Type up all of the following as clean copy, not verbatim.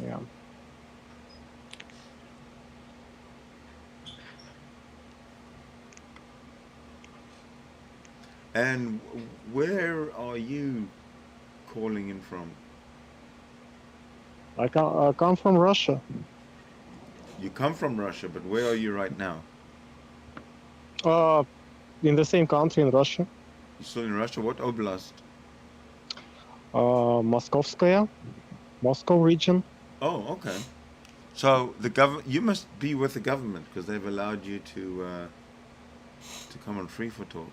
Yeah. And where are you calling in from? I come from Russia. You come from Russia, but where are you right now? Uh, in the same country in Russia. You're still in Russia? What oblast? Moskovskaya, Moscow region. Oh, okay. So the government, you must be with the government because they've allowed you to come on free for talk.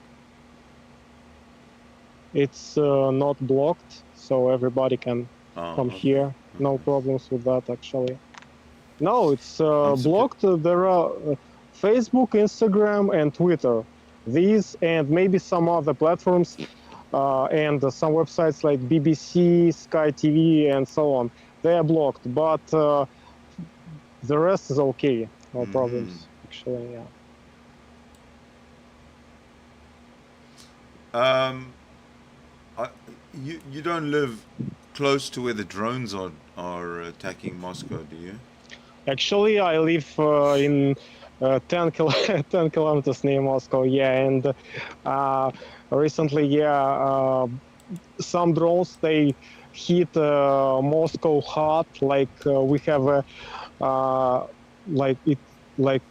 It's not blocked, so everybody can Oh, come okay, here. No okay. problems with that, actually. No, it's I'm surprised. blocked. There are Facebook, Instagram, and Twitter. These and maybe some other platforms and some websites like BBC, Sky TV, and so on. They are blocked, but the rest is okay. No Mm-hmm. problems, actually. Yeah. Um, I, you don't live close to where the drones are attacking Moscow, do you? Actually, I live in 10, 10 kilometers near Moscow. Yeah, and uh, recently, yeah, some drones they hit Moscow hard. Like we have a like it like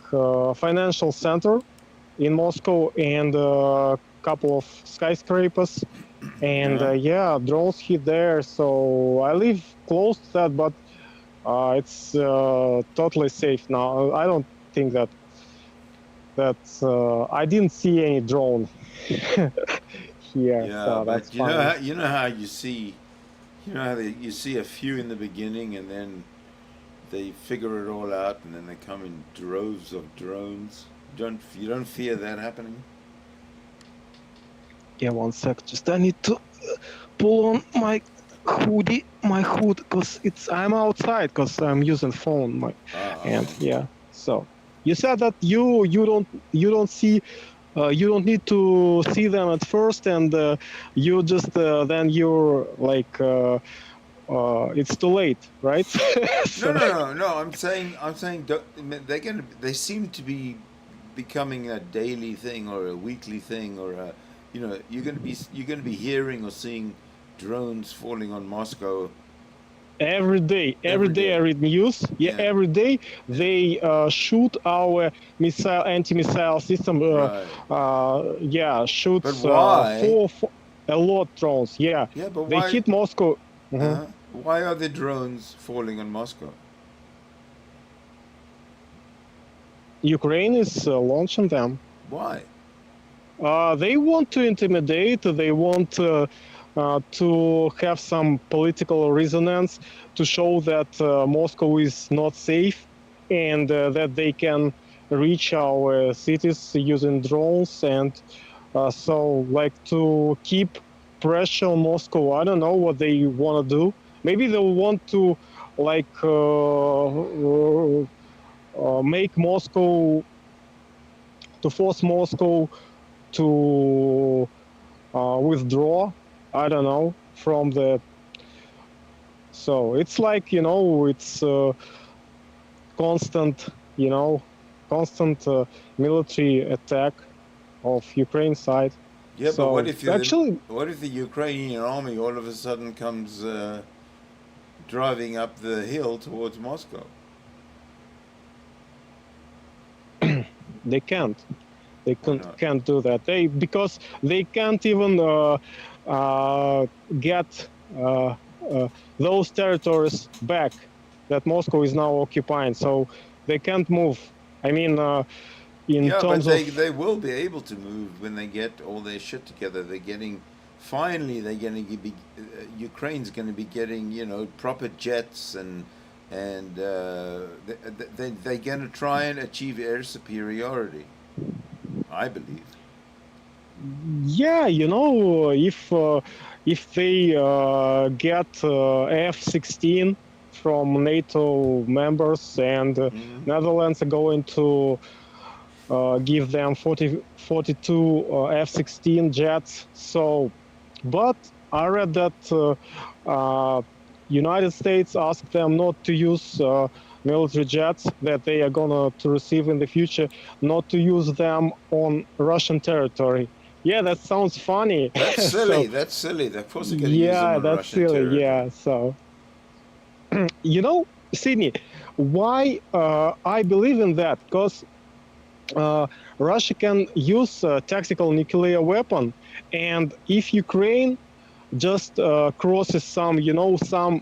financial center in Moscow and a couple of skyscrapers. And Yeah. yeah, drones hit there. So I live close to that, but it's totally safe now. I don't think that I didn't see any drone here, Yeah, so that's but you know fine. how you know how you see a few in the beginning and then they figure it all out and then they come in droves of drones. You don't fear that happening? Yeah, one sec. Just I need to pull on my hood, because it's I'm outside because I'm using phone. Ah, And okay. yeah, so you said that you don't see you don't need to see them at first, and you just then you're like it's too late, right? No, So no, no, no. I'm saying they seem to be becoming a daily thing or a weekly thing or a, you're gonna be hearing or seeing drones falling on Moscow every every day I day. read news. Yeah, Yeah, every day they shoot our anti-missile system. right. Yeah, But shoots why? four a lot drones. Yeah, Yeah, but they why? hit Moscow. Mhm. Why are the drones falling on Moscow? Ukraine is launching them. Why? They want to intimidate. They want to have some political resonance to show that Moscow is not safe, and that they can reach our cities using drones. And so, like, to keep pressure on Moscow. I don't know what they want to do. Maybe they want to, like, make Moscow, to force Moscow to withdraw. I don't know, from the. So it's like, it's constant, you know constant military attack of Ukraine side. Yeah, but So actually, what if the Ukrainian army all of a sudden comes driving up the hill towards Moscow? they can't they Why can't, not? can't do that, because they can't even get those territories back that Moscow is now occupying. So they can't move. I mean, in Yeah, but terms of. they will be able to move when they get all their shit together. They're going to be Ukraine's going to be getting proper jets and they're going to try and achieve air superiority. I believe. Yeah, if they get F-16 from NATO members, and Hmm. Netherlands are going to give them 42 F-16 jets. So, but I read that United States asked them not to use military jets that they are gonna to receive in the future, not to use them on Russian territory. Yeah, that sounds funny. That's So silly. That's silly. Of course, they're going to use them yeah, on that's Russian silly. territory. Yeah, so you know, Sydney, why I believe in that? Because Russia can use tactical nuclear weapon, and if Ukraine just crosses some, you know, some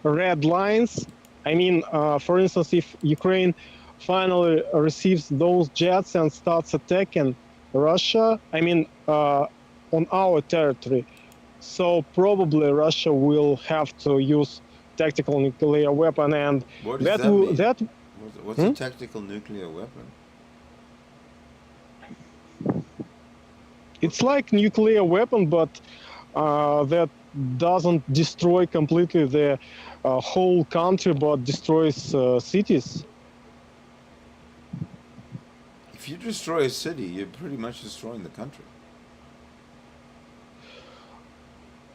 red lines. I mean, for instance, if Ukraine finally receives those jets and starts attacking Russia, I mean, on our territory, so probably Russia will have to use tactical nuclear weapon, and What does that that will mean? that What's a hmm? tactical nuclear weapon? What? It's like nuclear weapon, but that doesn't destroy completely the whole country, but destroys cities. If you destroy a city, you're pretty much destroying the country.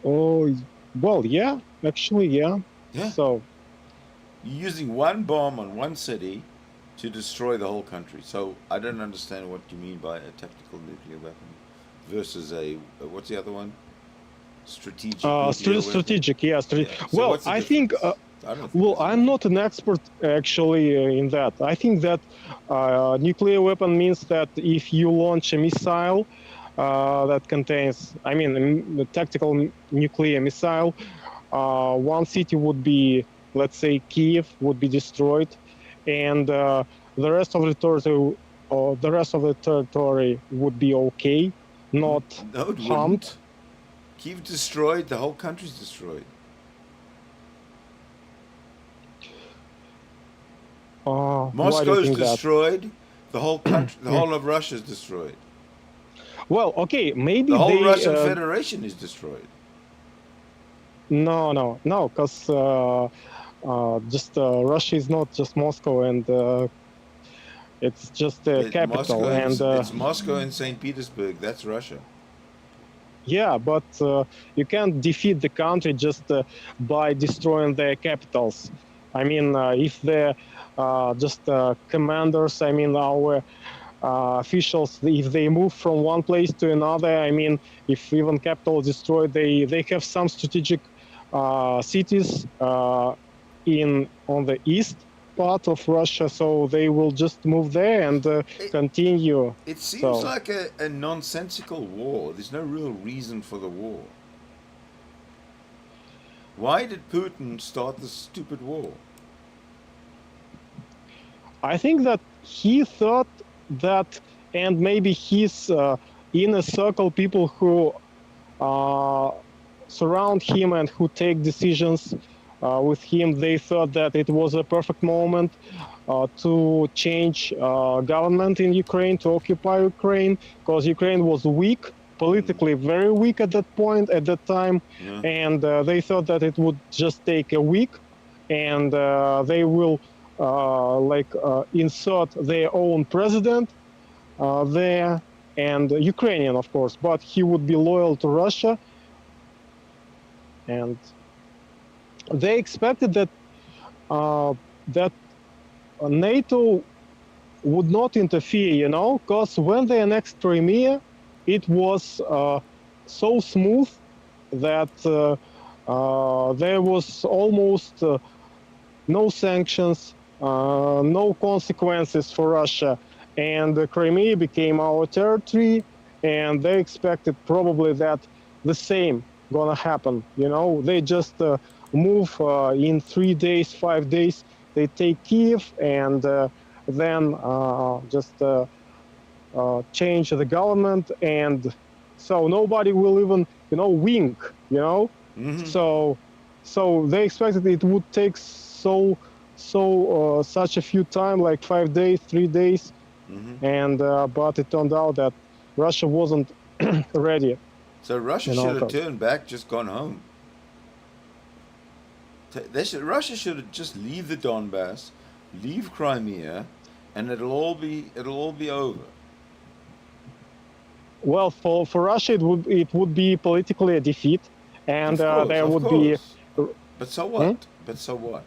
Oh, well, yeah, actually, yeah. Yeah. So, You're using one bomb on one city to destroy the whole country. So I don't understand what you mean by a tactical nuclear weapon versus what's the other one? Strategic nuclear weapon. strategic, yeah. Yeah. So Well, what's the I think, difference? I don't think well, there's a I'm not difference. an expert actually in that. I think that nuclear weapon means that if you launch a missile that contains, I mean, a tactical nuclear missile, one city would be, let's say, Kiev would be destroyed, and the rest of the territory, or the rest of the territory would be okay, not No, it harmed. wouldn't. Kiev destroyed. The whole country's destroyed. Why do you Moscow's think that? destroyed. The whole country, the whole of Russia's destroyed. Well, okay, maybe The whole they. Russian Federation is destroyed. No, because just Russia is not just Moscow, and it's just the capital. And It's Moscow and St. Petersburg. That's Russia. yeah, but you can't defeat the country just by destroying their capitals. I mean, if the just commanders, I mean, our officials, if they move from one place to another, I mean, if even capital is destroyed, they have some strategic cities in on the east part of Russia, so they will just move there and It, continue. it seems So like a nonsensical war. There's no real reason for the war. Why did Putin start this stupid war? I think that he thought that, and maybe his inner circle, people who uh, surround him and who take decisions with him, they thought that it was a perfect moment to change government in Ukraine, to occupy Ukraine, because Ukraine was weak, politically very weak at that point, at that time, Yeah. and they thought that it would just take a week, and they will insert their own president there, and Ukrainian, of course, but he would be loyal to Russia, and they expected that that NATO would not interfere, you know, because when they annexed Crimea, it was so smooth that there was almost no sanctions, no consequences for Russia, and Crimea became our territory, and they expected probably that the same gonna happen. You know, they just move in 3 days, 5 days. They take Kiev and then just change the government, and so nobody will even, you know, wink. You know, Mm-hmm. so they expected it would take such a few time, like 5 days, 3 days, Mm-hmm. and but it turned out that Russia wasn't ready. So Russia You know, should have 'cause turned back, just gone home. Russia should have just leave the Donbass, leave Crimea, and it'll all be over. well, for Russia, it would be politically a defeat, and Of course, there of would be course. But so Hmm? what? But so what?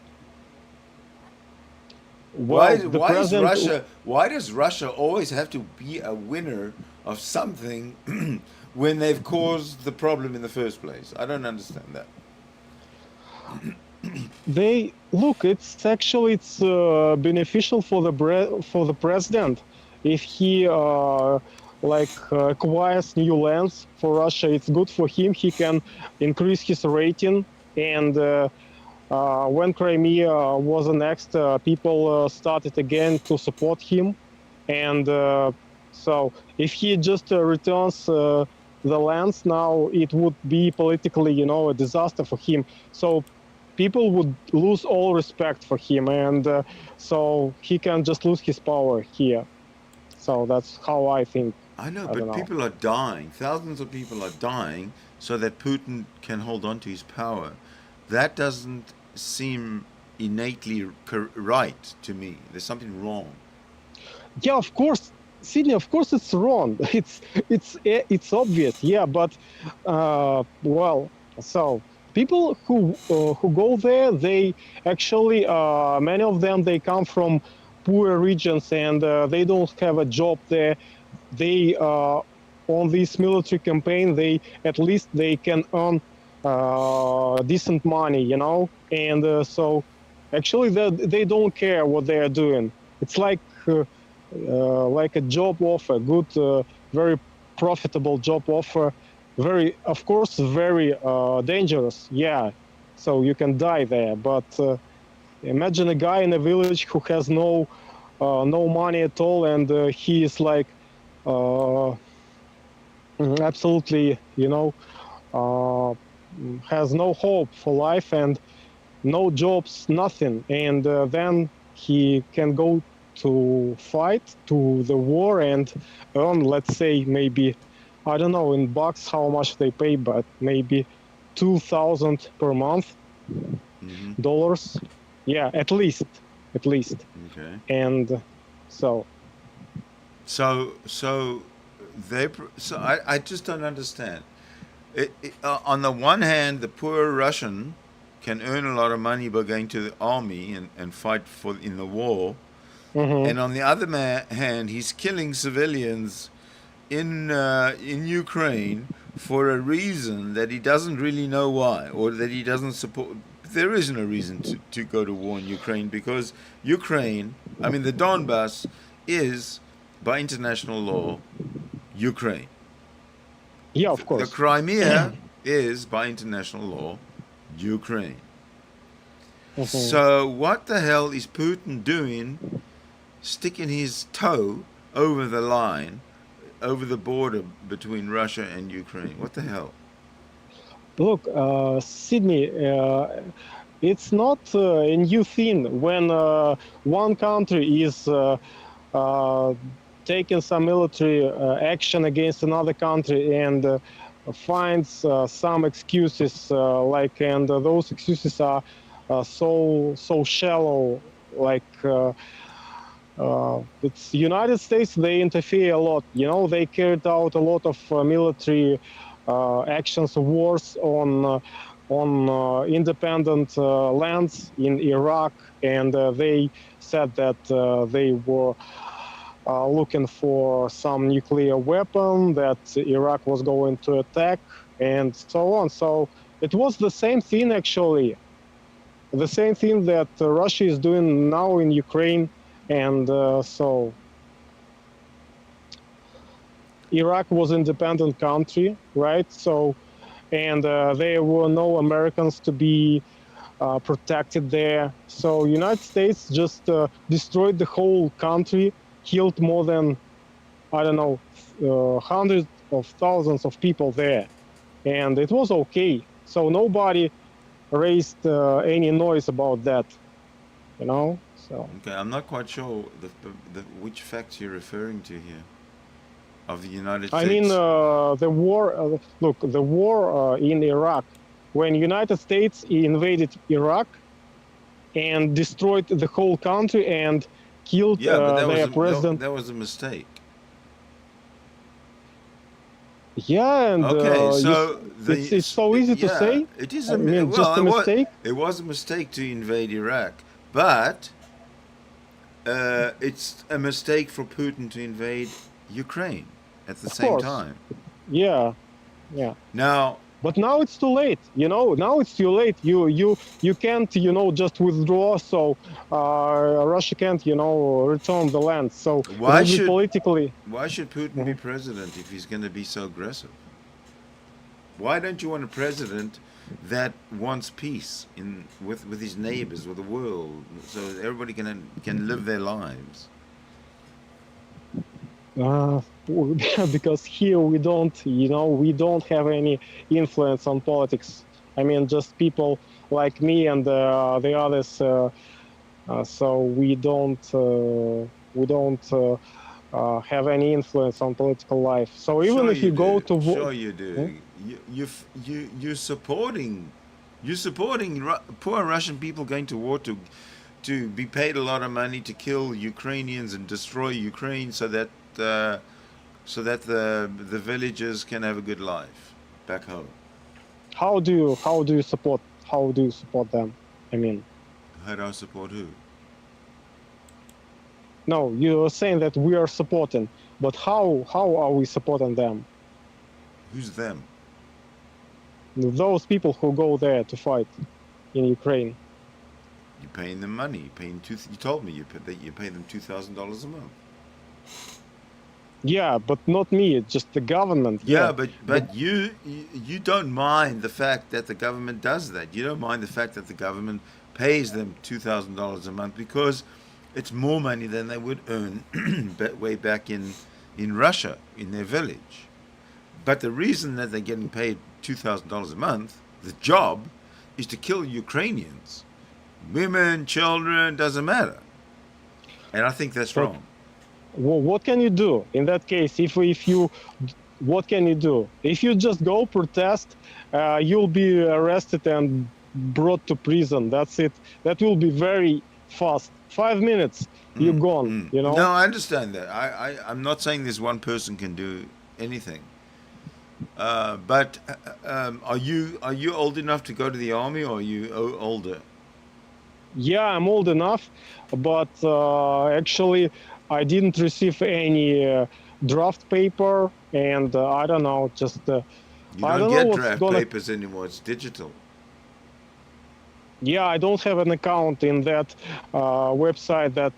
Well, the president. Why does Russia always have to be a winner of something when they've caused the problem in the first place? I don't understand that. They look. It's beneficial for for the president if he acquires new lands for Russia. It's good for him. He can increase his rating. And when Crimea was annexed, people started again to support him. And so, if he just returns the lands now, it would be politically, a disaster for him. So people would lose all respect for him, and so he can just lose his power here. So that's how I think. I know, I don't but know. people are dying. Thousands of people are dying so that Putin can hold on to his power. That doesn't seem innately right to me. There's something wrong. Yeah, of course, Sydney. Of course, it's wrong. It's obvious. Yeah, but well, so people who go there, they actually many of them they come from poor regions, and they don't have a job there. They on this military campaign, they at least they can earn decent money, and so actually they don't care what they are doing. It's like a job offer, good, very profitable job offer, very, of course, very dangerous. Yeah, so you can die there. But imagine a guy in a village who has no money at all, and he is like uh, absolutely, uh, has no hope for life and no jobs, nothing, and then he can go to fight to the war and earn, let's say, maybe, I don't know in bucks how much they pay, but maybe 2,000 per month Hmm. dollars. Yeah, at least, Okay. and so So I just don't understand. On the one hand, the poor Russian can earn a lot of money by going to the army and fight for in the war, mhm. and on the other hand, he's killing civilians in Ukraine for a reason that he doesn't really know why, or that he doesn't support. There is no reason to go to war in Ukraine because Ukraine, I mean, the Donbass is, by international law, Ukraine. Yeah, of The course. Crimea is, by international law, Ukraine. Mhm. So, what the hell is Putin doing sticking his toe over the line, over the border between Russia and Ukraine? What the hell? Look, Sydney, it's not a new thing when one country is uh, taking some military action against another country and finds some excuses and those excuses are so shallow, like it's United States. They interfere a lot. They carried out a lot of military actions, wars on independent lands in Iraq, and they said that they were looking for some nuclear weapon that Iraq was going to attack, and so on. So it was the same thing, actually, the same thing that Russia is doing now in Ukraine, and so Iraq was an independent country, right? So, and there were no Americans to be protected there. So United States just destroyed the whole country, killed more than, I don't know, hundreds of thousands of people there, and it was okay. So nobody raised any noise about that, So Okay, I'm not quite sure which facts you're referring to here of the United I mean, States. the war. Look, the war in Iraq, when United States invaded Iraq and destroyed the whole country and killed Yeah, but their president. that was a mistake. Yeah, and Okay, so it's so easy to yeah, say. it is I mean, just a mistake. it was a mistake to invade Iraq, but it's a mistake for Putin to invade Ukraine at the Of same course. time. Yeah, yeah. Now, But now it's too late. Now it's too late. You can't just withdraw. So Russia can't return the land. So it why will be should politically. why should Putin be Mhm. president if he's going to be so aggressive? Why don't you want a president that wants peace in with his neighbors, with the world, so everybody can live their lives? Uh, because here we don't have any influence on politics. I mean, just people like me and the others. So we don't have any influence on political life. So even Sure if you you go do. to vote, Sure you do. You're supporting poor Russian people going to war to be paid a lot of money to kill Ukrainians and destroy Ukraine so that the villagers can have a good life back home. how do you support them? I mean, How do I support who? no, you're saying that we are supporting, but how are we supporting them? Who's them? Those people who go there to fight in Ukraine. You're paying them money. You told me that you pay them $2,000 a month. Yeah, but not me, just the government. Yeah, Yeah, but but but you don't mind the fact that the government does that. You don't mind the fact that the government pays them $2,000 a month because it's more money than they would earn way back in Russia in their village. But the reason that they're getting paid $2,000 a month, the job, is to kill Ukrainians, women, children, doesn't matter. And I think that's but wrong. what can you do in that case? If you what can you do? If you just go protest, you'll be arrested and brought to prison. That's it. That will be very fast. 5 minutes, you're gone. No, I understand that. I'm not saying this one person can do anything. But are you old enough to go to the army, or are you older? Yeah, I'm old enough, but actually, I didn't receive any draft paper, and I don't know. Just You I don't don't know get what's draft gonna. papers anymore. It's digital. Yeah, I don't have an account in that website that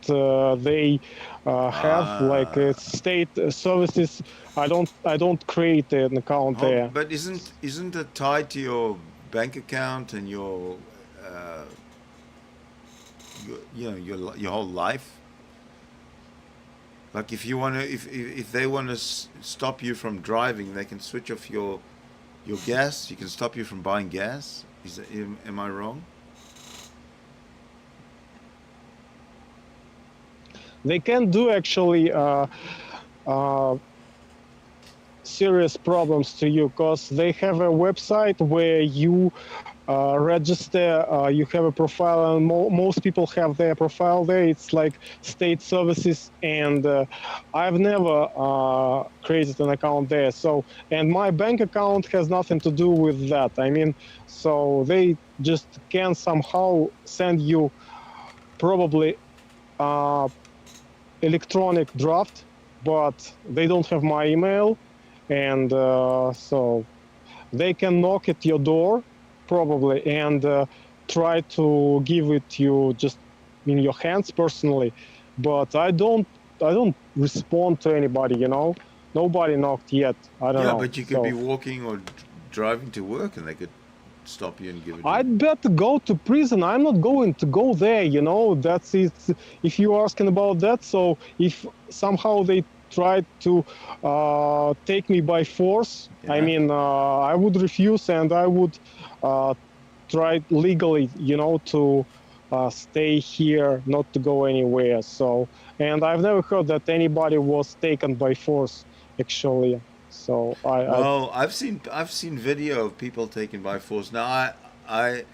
they have, like Ah, state services. I don't create an account there. but isn't it tied to your bank account and uh, your whole life? Like if you want to, if they want to stop you from driving, they can switch off your gas. You can stop you from buying gas. Am I wrong? They can do actually uh, serious problems to you because they have a website where you register, you have a profile, and most people have their profile there. It's like state services, and I've never created an account there. So, and my bank account has nothing to do with that. I mean, so they just can somehow send you probably uh, electronic draft, but they don't have my email, and so they can knock at your door probably and try to give it you just in your hands personally, but I don't respond to anybody. Nobody knocked yet. I don't Yeah, know. but you could be So walking or driving to work, and they could stop you and give it to you. I'd better go to prison. I'm not going to go there. That's it. If you're asking about that, so if somehow they try to take me by force, I Yeah. mean, I would refuse, and I would uh, try legally, to stay here, not to go anywhere. So, and I've never heard that anybody was taken by force, actually. So I Well, I've seen video of people taken by force. Now, I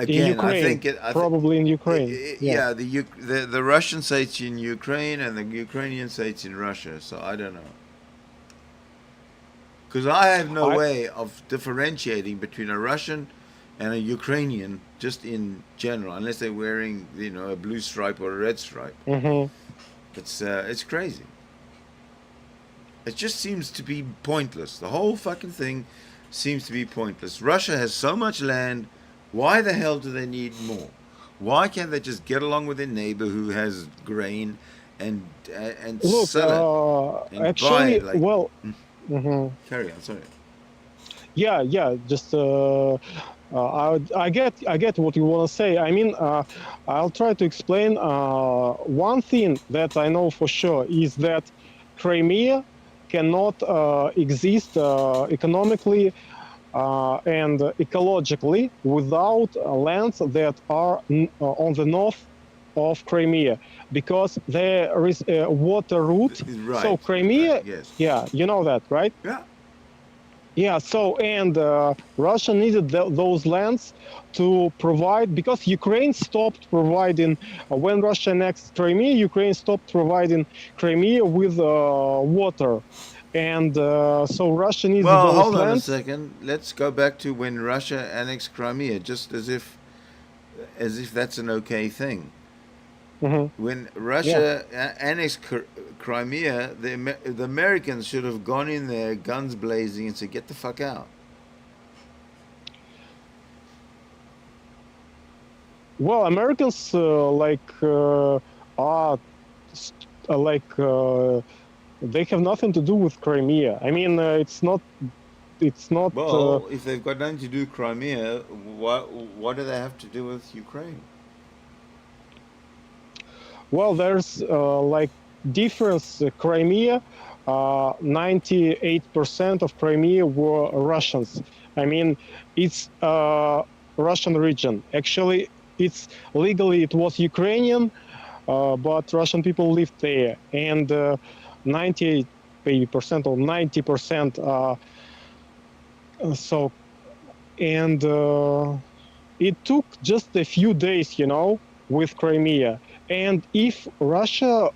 in again, I Ukraine, think it. probably in Ukraine. Yeah. Yeah, the Russian say it's in Ukraine, and the Ukrainian say it's in Russia. So I don't know. Because I have no I way of differentiating between a Russian and a Ukrainian just in general, unless they're wearing, a blue stripe or a red stripe. mhm. It's crazy. It just seems to be pointless. The whole fucking thing seems to be pointless. Russia has so much land. Why the hell do they need more? Why can't they just get along with their neighbor who has grain and Look, sell it and buy actually, it? Like, well, mhm. carry on. Sorry. Yeah, yeah. Just I get what you want to say. I mean, I'll try to explain. One thing that I know for sure is that Crimea cannot exist economically and ecologically without lands that are on the north of Crimea, because there is a water route. So Right. Crimea, Yes. yeah, you know that, right? Yeah. Yeah, so and Russia needed those lands to provide, because Ukraine stopped providing when Russia annexed Crimea. Ukraine stopped providing Crimea with water, and so Russia needs Well, those hold on a lands. second. Let's go back to when Russia annexed Crimea, just as if that's an okay thing. Mhm. When Yeah. Russia annexed Crimea, the Americans should have gone in there, guns blazing, and said, "Get the fuck out." Well, Americans are like they have nothing to do with Crimea. I mean, it's not. It's not. Well, if they've got nothing to do with Crimea, what do they have to do with Ukraine? Well, there's like difference. Crimea, 98% of Crimea were Russians. I mean, it's Russian region. Actually, it's legally it was Ukrainian, but Russian people lived there, and 98% or 90%. So, and it took just a few days, with Crimea. And if Russia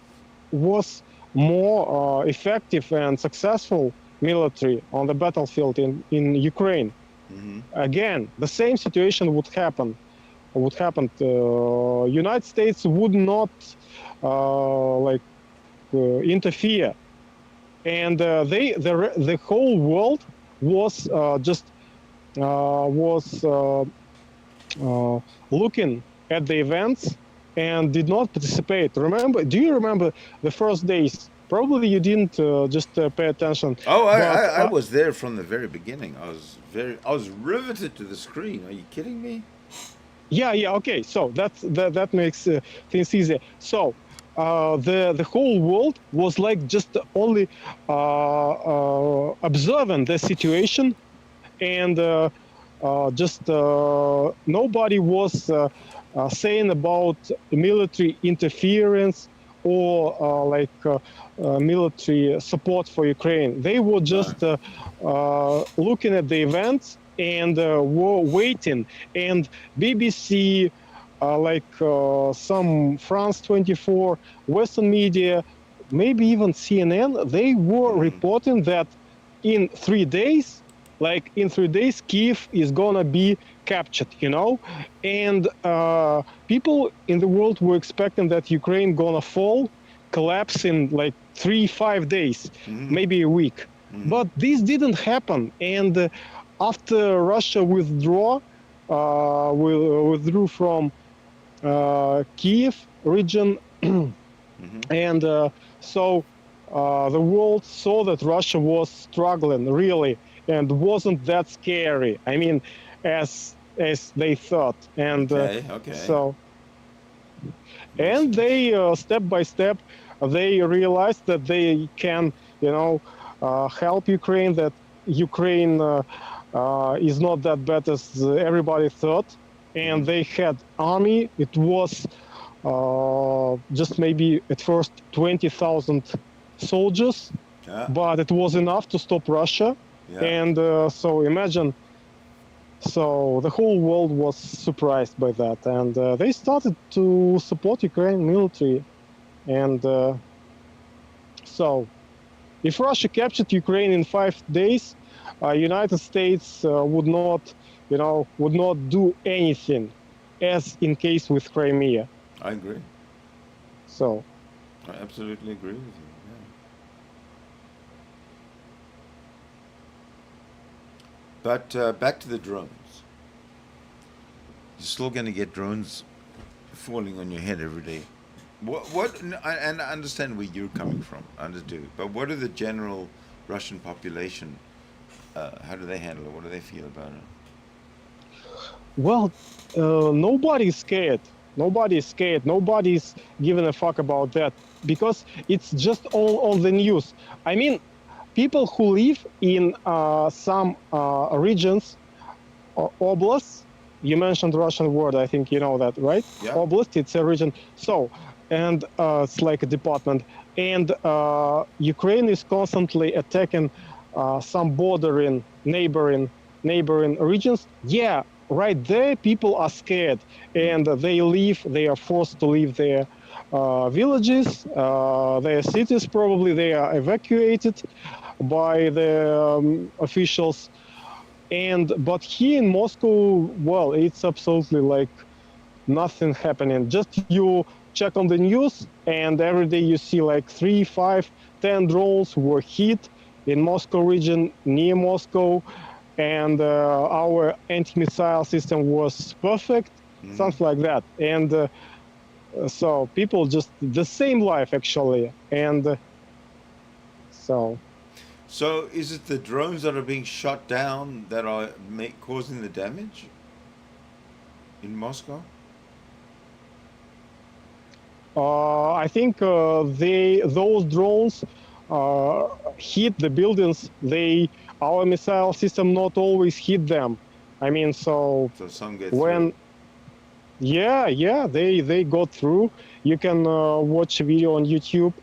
was more effective and successful military on the battlefield in Ukraine, Hmm. again, the same situation would happen. United States would not interfere, and the whole world was looking at the events and did not participate. Do you remember the first days? Probably you didn't just pay attention, Oh, but I was there from the very beginning. I was riveted to the screen. Are you kidding me? yeah, okay. So that makes things easier. So the whole world was like just only observing the situation, and just nobody was saying about military interference or military support for Ukraine. They were No. just looking at the events and were waiting. And BBC, some France 24, Western media, maybe even CNN, they were Hmm. reporting that in 3 days, Kiev is gonna be captured, and people in the world were expecting that Ukraine gonna fall, collapse in like 3-5 days, Hmm. maybe a week. Hmm. But this didn't happen, and after Russia withdrew from Kiev region, Hmm. and so the world saw that Russia was struggling really, and wasn't that scary. I mean, as they thought, and Okay. Okay. so Makes and sense. they step by step they realized that they can, help Ukraine. That Ukraine is not that bad as everybody thought, Hmm. and they had army. It was just maybe at first 20,000 soldiers, Yeah. but it was enough to stop Russia. Yeah. And so imagine, so the whole world was surprised by that, and they started to support Ukraine military. And so if Russia captured Ukraine in 5 days, United States would not do anything, as in case with Crimea. I agree. So I absolutely agree with you. Yeah. But back to the drones. You're still going to get drones falling on your head every day. And I understand where you're coming from. I do. But what are the general Russian population? How do they handle it? What do they feel about it? well, nobody's scared. Nobody's scared. Nobody's giving a fuck about that because it's just all on the news. I mean, people who live in some regions or oblasts. You mentioned Russian word. I think you know that, right? Yeah. Oblast. It's a region. So, and it's like a department. And Ukraine is constantly attacking some bordering, neighboring regions. Yeah, right there, people are scared, and they leave. They are forced to leave their villages, their cities. Probably they are evacuated by the officials. But here in Moscow, well, it's absolutely like nothing happening. Just you check on the news, and every day you see like 3, 5, 10 drones were hit in Moscow region near Moscow, and our anti-missile system was perfect, something like that. And so people just the same life actually, and so. So is it the drones that are being shot down that are causing the damage in Moscow? I think those drones hit the buildings. Our missile system not always hit them. I mean, so some get when through. yeah, they got through. You can watch a video on YouTube,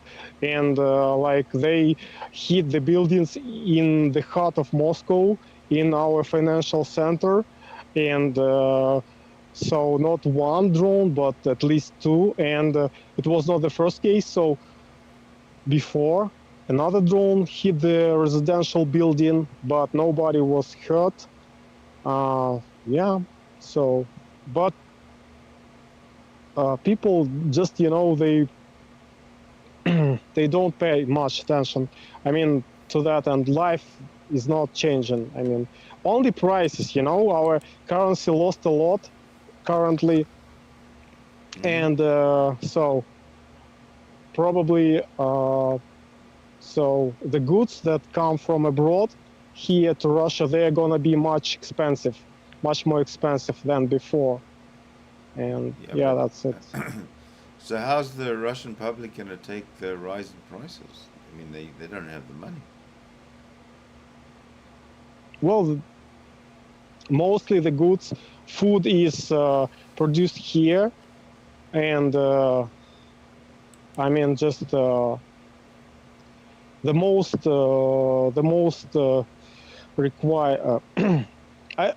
and like they hit the buildings in the heart of Moscow, in our financial center, and so not one drone, but at least two, and it was not the first case. So before, another drone hit the residential building, but nobody was hurt. Yeah, so, but people just, they don't pay much attention. I mean, to that, and life is not changing. I mean, only prices, our currency lost a lot currently, and so probably so the goods that come from abroad here to Russia, they're gonna be much more expensive than before, and yeah, that's it. So how's the Russian public going to take the rise in prices? I mean, they don't have the money. Well, mostly the goods, food is produced here, and I mean, just the most require. I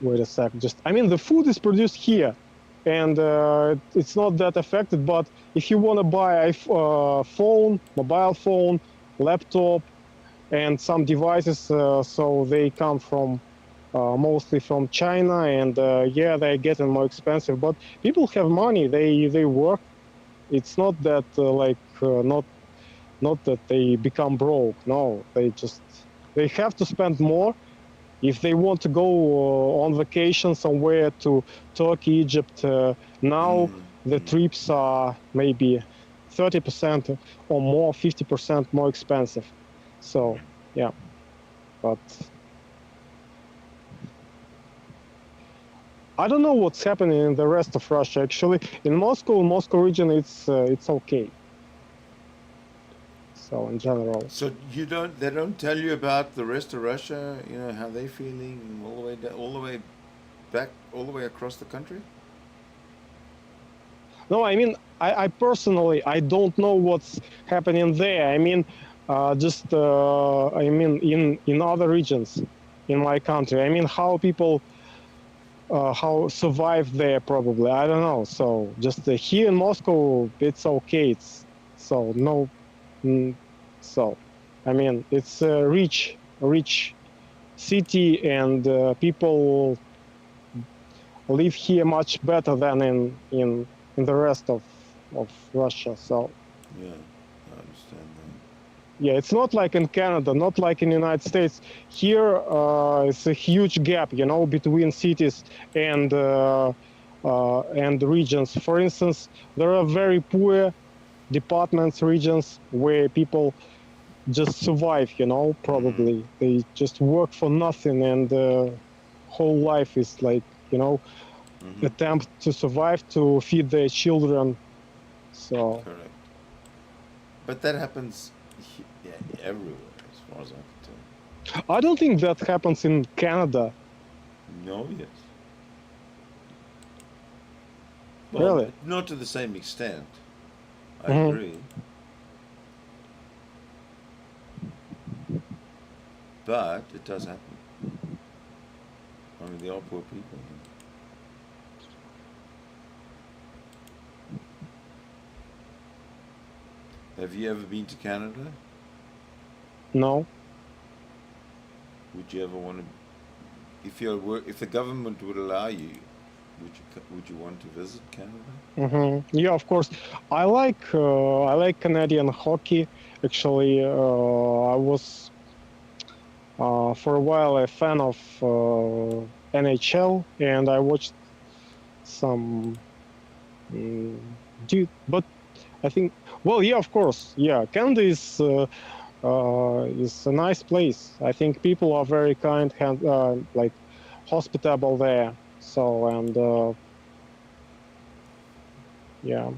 wait a sec. I mean, the food is produced here, and it's not that affected. But if you want to buy a phone, mobile phone, laptop, and some devices, so they come from mostly from China, and yeah, they're getting more expensive. But people have money; they work. It's not that not that they become broke. No, they have to spend more if they want to go on vacation somewhere to Turkey, Egypt. Now the trips are maybe 30% or more, 50% more expensive. So yeah, but I don't know what's happening in the rest of Russia. Actually, in Moscow region, it's okay. So in general. So they don't tell you about the rest of Russia. You know how they feeling all the way down, all the way back, all the way across the country. No, I mean, I personally, I don't know what's happening there. I mean, I mean, in other regions in my country. I mean, how people how survive there probably. I don't know. So just here in Moscow, it's okay. It's so no. So, I mean, it's a rich rich city, and people live here much better than in the rest of Russia. So Yeah, I understand that. yeah, it's not like in Canada, not like in the United States. Here, it's a huge gap, between cities and regions. For instance, there are very poor departments, regions where people just survive. Mm-hmm. Probably they just work for nothing, and whole life is like, Mm-hmm. attempt to survive to feed their children. So Correct. But that happens yeah, everywhere, as far as I can tell. I don't think that happens in Canada. No, yes. Well, Really. not to the same extent. I Mhm. agree. But it does happen. I mean, there are poor people. Have you ever been to Canada? No. Would you ever want to, if the government would allow you, would you want to visit Canada? Yeah, of course. I like Canadian hockey. Actually, I was for a while a fan of NHL, and I watched some. mm, but I think, well, yeah, of course, yeah. Canada is a nice place. I think people are very kind, like hospitable there. So, and yeah,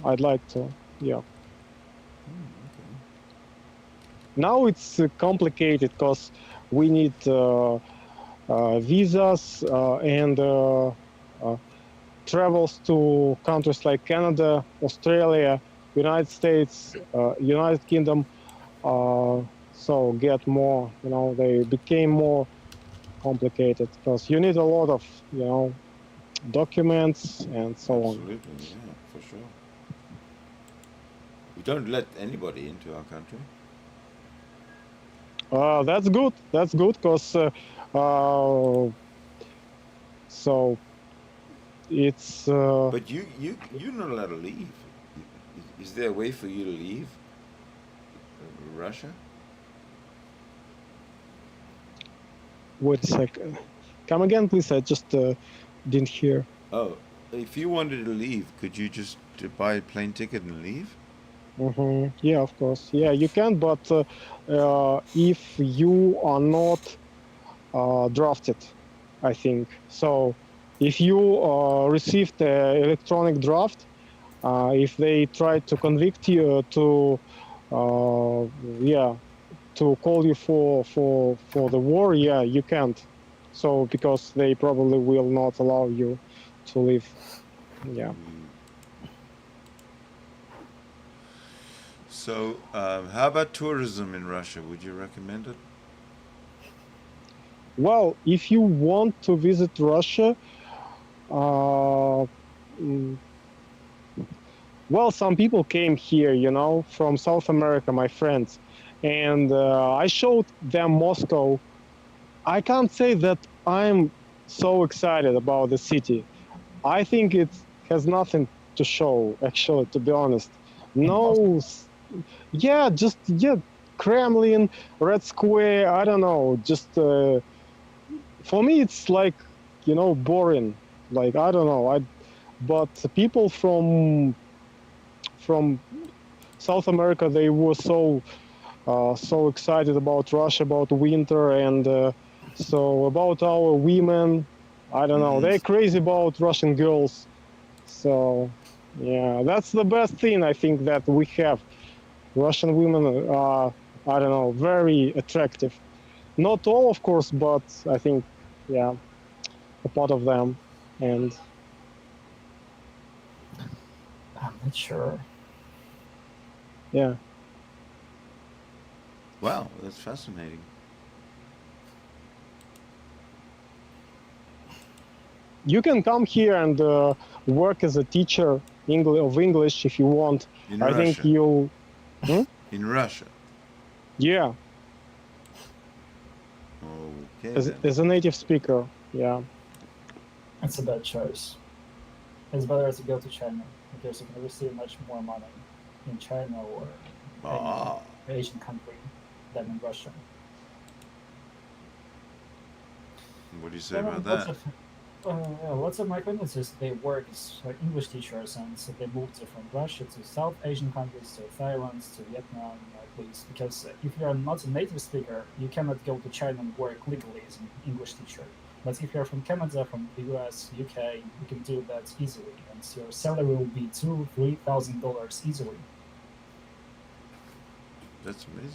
I'd like to. Yeah. Okay. Now it's complicated because we need visas and travels to countries like Canada, Australia, United States, United Kingdom. So get more, they became more complicated because you need a lot of, documents and so on. Absolutely, yeah, for sure. We don't let anybody into our country. That's good. That's good because so it's But you're not allowed to leave. Is there a way for you to leave Russia? wait a second. Come again, please. I just didn't hear. Oh, if you wanted to leave, could you just buy a plane ticket and leave? Yeah, of course. Yeah, you can, but if you are not drafted, I think. So if you received the electronic draft, if they try to convict you uh, yeah, to call you for the war, yeah, you can't. So because they probably will not allow you to leave. Yeah. So, how about tourism in Russia? Would you recommend it? Well, if you want to visit Russia, uh, mm, well, some people came here, from South America, my friends, and I showed them Moscow. I can't say that I'm so excited about the city. I think it has nothing to show, actually, to be honest. Moscow. No, yeah, just, yeah, Kremlin, Red Square, I don't know, just for me, it's like, boring. Like, I don't know. But people from South America, they were so excited about Russia, about winter, and so about our women. I don't know. Mm-hmm. They're crazy about Russian girls. So yeah, that's the best thing I think that we have. Russian women are, I don't know, very attractive. Not all, of course, but I think, yeah, a part of them. And I'm not sure. yeah, Wow, that's fascinating. you can come here and work as a teacher of English if you want. In I think Russia. you'll. Hmm? In Russia. Yeah, Okay. As, Then. as a native speaker, yeah. It's a bad choice. It's better to go to China because you can receive much more money in China or Ah. any Asian country than in Russia. What do you say about that? Lots of my acquaintances, they work as English teachers, and so they moved from Russia to South Asian countries, to Thailand, to Vietnam, at least. Because if you are not a native speaker, you cannot go to China and work legally as an English teacher. But if you're from Canada, from the US, UK, you can do that easily, and your salary will be $2,000-3,000 easily. That's amazing.